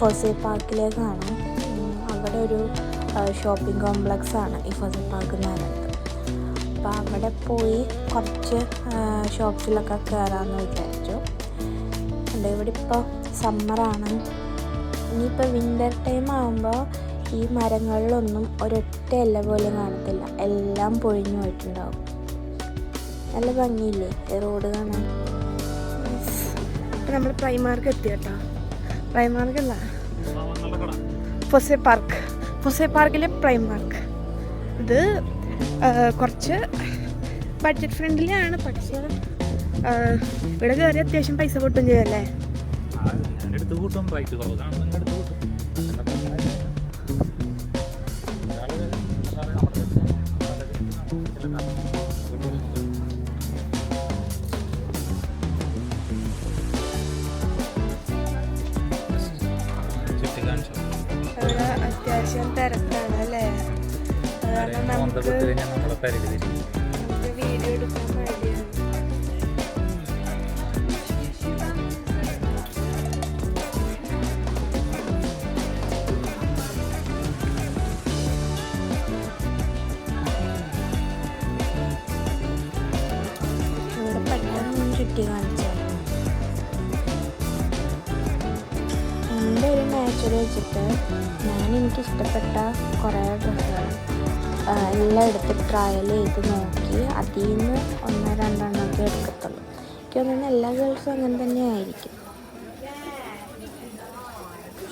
ഫൊസൈ പാർക്കിലേക്കാണ്. അവിടെ ഒരു shopping complex ആണ് ഈ ഫൊസൈ പാർക്ക് എന്ന് പറയുന്നത്. അപ്പോൾ അവിടെ പോയി കുറച്ച് ഷോപ്സിലൊക്കെ കയറാമെന്ന് വിചാരിച്ചു. ഇവിടെ ഇപ്പോൾ സമ്മറാണ്. ഇനിയിപ്പോൾ വിൻ്റർ ടൈം ആകുമ്പോൾ ഈ മരങ്ങളിലൊന്നും ഒരൊറ്റ ഇല പോലും കാണത്തില്ല, എല്ലാം പൊഴിഞ്ഞു പോയിട്ടുണ്ടാവും. നല്ല ഭംഗിയില്ലേ ഈ റോഡ് കാണാൻ. ഇപ്പം നമ്മൾ പ്രൈമാർക്ക് എത്തി കേട്ടോ. പ്രൈമാർക്കല്ല, ഫൊസൈ പാർക്ക്. ഫൊസൈ പാർക്കിലെ പ്രൈമാർക്ക്. ഇത് കുറച്ച് ബഡ്ജറ്റ് ഫ്രണ്ട്ലി ആണ്, പക്ഷേ ഇവിടെ കയറി അത്യാവശ്യം പൈസ പൊട്ടും ചെയ്യല്ലേ. ഇവിടെ അത്യാവശ്യം തിരക്കാണ് അല്ലേ. കാരണം നമുക്ക് വീഡിയോ എടുക്കാൻ മടിയാണ്. ഇവിടെ പെട്ടെന്ന് ചുറ്റി കാണിച്ചു. എൻ്റെ ഒരു നാച്ചുറൽ വെച്ചിട്ട് എനിക്കിഷ്ടപ്പെട്ട കുറേ ഡ്രസ്സുകൾ എല്ലാം എടുത്ത് ട്രയൽ ചെയ്ത് നോക്കി അതിൽ നിന്ന് 1-2 എടുക്കത്തുള്ളൂ. എനിക്ക് തോന്നുന്നു എല്ലാ ഗേൾസും അങ്ങനെ തന്നെ ആയിരിക്കും.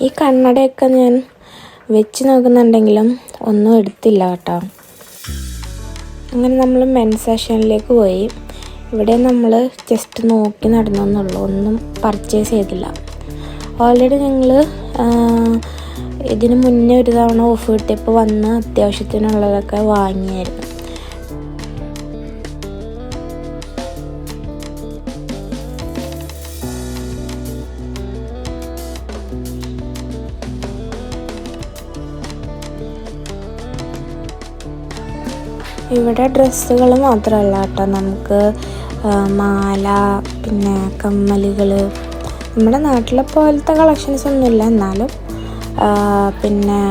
ഈ കണ്ണടയൊക്കെ ഞാൻ വെച്ച് നോക്കുന്നുണ്ടെങ്കിലും ഒന്നും എടുത്തില്ല കേട്ടോ. അങ്ങനെ നമ്മൾ മെൻസ് സെക്ഷനിലേക്ക് പോയി. ഇവിടെ നമ്മൾ ജസ്റ്റ് നോക്കി നടന്നെന്നുള്ളൂ, ഒന്നും പർച്ചേസ് ചെയ്തില്ല. ഓൾറെഡി ഞങ്ങൾ ഇതിന് മുന്നേ ഒരു തവണ ഓഫ് കിട്ടിയപ്പോൾ വന്ന് അത്യാവശ്യത്തിനുള്ളതൊക്കെ വാങ്ങിയായിരുന്നു. ഇവിടെ ഡ്രസ്സുകൾ മാത്രമല്ല കേട്ടോ, നമുക്ക് മാല, പിന്നെ കമ്മലുകൾ, നമ്മുടെ നാട്ടിലെ പോലത്തെ കളക്ഷൻസ് ഒന്നുമില്ല, എന്നാലും പിന്നെ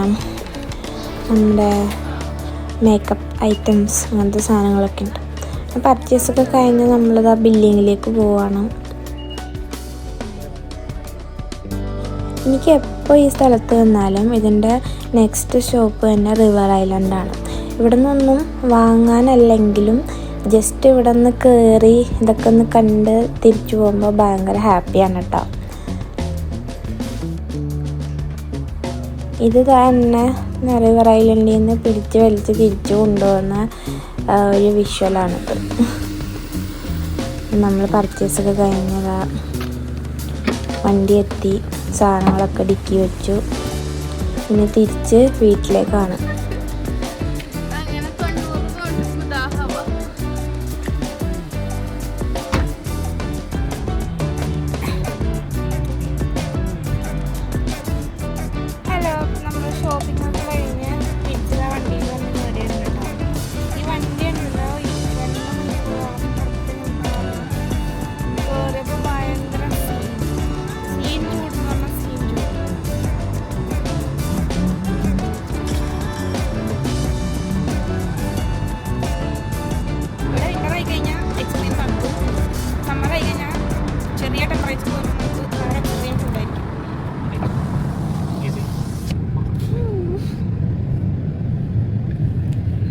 നമ്മുടെ മേക്കപ്പ് ഐറ്റംസ് അങ്ങനത്തെ സാധനങ്ങളൊക്കെ ഉണ്ട്. പർച്ചേസൊക്കെ കഴിഞ്ഞ് നമ്മളിത് ആ ബില്ലിങ്ങിലേക്ക് പോവുകയാണ്. എനിക്ക് എപ്പോൾ ഈ സ്ഥലത്ത് വന്നാലും ഇതിൻ്റെ നെക്സ്റ്റ് ഷോപ്പ് തന്നെ റിവർ ഐലൻഡാണ്. ഇവിടെ നിന്നൊന്നും വാങ്ങാനല്ലെങ്കിലും ജസ്റ്റ് ഇവിടെ നിന്ന് കയറി ഇതൊക്കെ ഒന്ന് കണ്ട് തിരിച്ചു പോകുമ്പോൾ ഭയങ്കര ഹാപ്പിയാണ് കേട്ടോ. ഇത് തന്നെ റിവർ ഐലൻഡിൽ നിന്ന് പിടിച്ച് വലിച്ച് തിരിച്ചു കൊണ്ടുപോകുന്ന ഒരു വിഷ്വലാണിത്. നമ്മൾ പർച്ചേസൊക്കെ കഴിഞ്ഞതാ വണ്ടി എത്തി, സാധനങ്ങളൊക്കെ ഡിക്കി വെച്ചു. ഇനി തിരിച്ച് വീട്ടിലേക്കാണ്. ഷോപ്പിംഗ് ഒക്കെ കഴിഞ്ഞ് തിരിച്ചുള്ള വണ്ടിയിൽ വന്ന് കയറിയിരുന്നു കേട്ടോ. ഈ വണ്ടി ഉണ്ടല്ലോ 2 മണിക്കൂറോളം കയറിയപ്പോൾ ഭയങ്കര സീൻ ചൂടെന്ന് പറഞ്ഞാൽ സീൻ ചൂട്. ഇവിടെ വിൻ്ററായി കഴിഞ്ഞാൽ എക്സ്ട്രീം തണുപ്പും, സമ്മറായി കഴിഞ്ഞാൽ ചെറിയ ടെമ്പറേച്ചർ നമുക്ക് വളരെ എക്സ്ട്രീം ചൂടായിരിക്കും.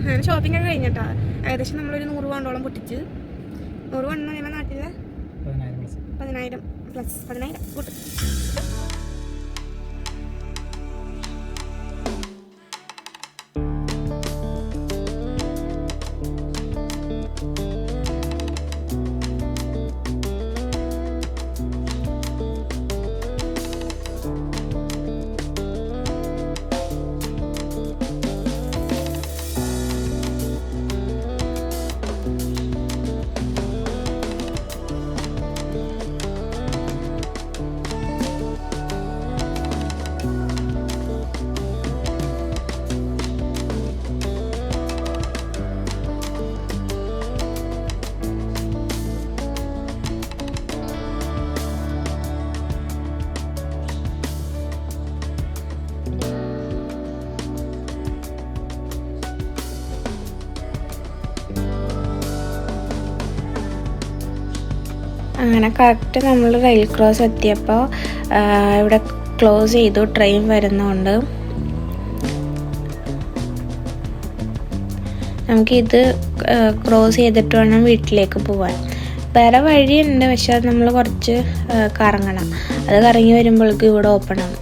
അങ്ങനെ ഷോപ്പിംഗ് ഒക്കെ കഴിഞ്ഞിട്ടാ ഏകദേശം നമ്മളൊരു 100 പൗണ്ടോളം പൊട്ടിച്ച്. 100 പൗണ്ട് നമ്മുടെ നാട്ടിൽ 10,000 കൂട്ടും. അങ്ങനെ കറക്റ്റ് നമ്മൾ റെയിൽ ക്രോസ് എത്തിയപ്പോൾ ഇവിടെ ക്ലോസ് ചെയ്തു, ട്രെയിൻ വരുന്നുണ്ട്. നമുക്കിത് ക്രോസ് ചെയ്തിട്ട് വേണം വീട്ടിലേക്ക് പോകാൻ. വേറെ വഴിയുണ്ട്, പക്ഷെ അത് നമ്മൾ കുറച്ച് കറങ്ങണം. അത് കറങ്ങി വരുമ്പോഴേക്കും ഇവിടെ ഓപ്പൺ ആണ്.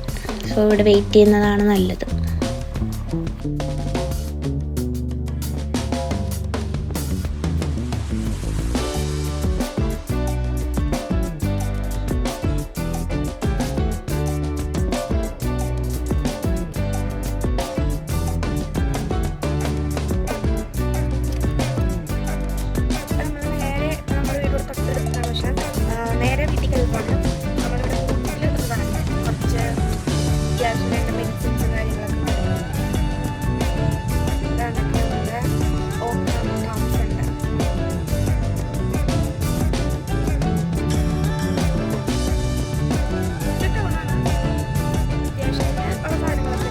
സോ ഇവിടെ വെയിറ്റ് ചെയ്യുന്നതാണ് നല്ലത്. നേരെ വീട്ടിൽ പോകണം. നമ്മളിവിടെ കൂടുതൽ കുറച്ച് അത്യാവശ്യം വേണ്ട മെഡിസിൻസും കാര്യങ്ങളൊക്കെ ഇതാണ് നമ്മുടെ ഓപ്പൺ ടൗൺ സെൻ്റർ. ടൗണാണ്, അത്യാവശ്യം ഉള്ള സാധനങ്ങളൊക്കെ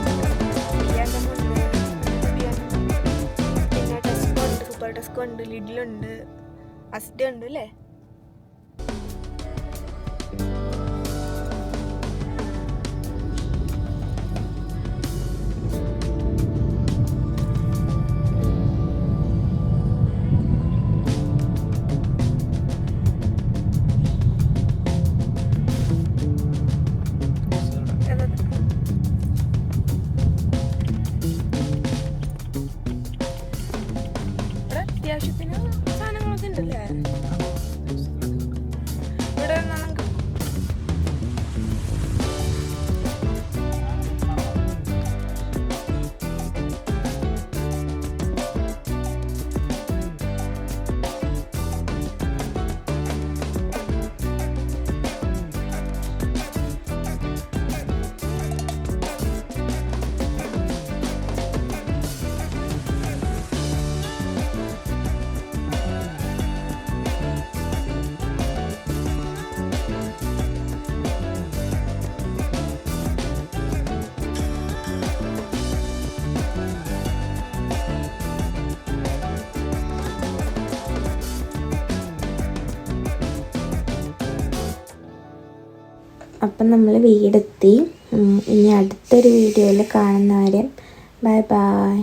പിന്നെ ടെസ്കോ ഉണ്ട്, സൂപ്പർ ടെസ്കോ ഉണ്ട്, ലിഡിലുണ്ട്, അസ്ഡ ഉണ്ട് അല്ലേ. അത്യാവശ്യത്തിന് സാധനങ്ങളൊക്കെ ഉണ്ടല്ലേ ഇവിടെ. അപ്പം നമ്മൾ വീടെത്തി. ഇനി അടുത്തൊരു വീഡിയോയിൽ കാണുന്നവരെ ബൈ ബൈ.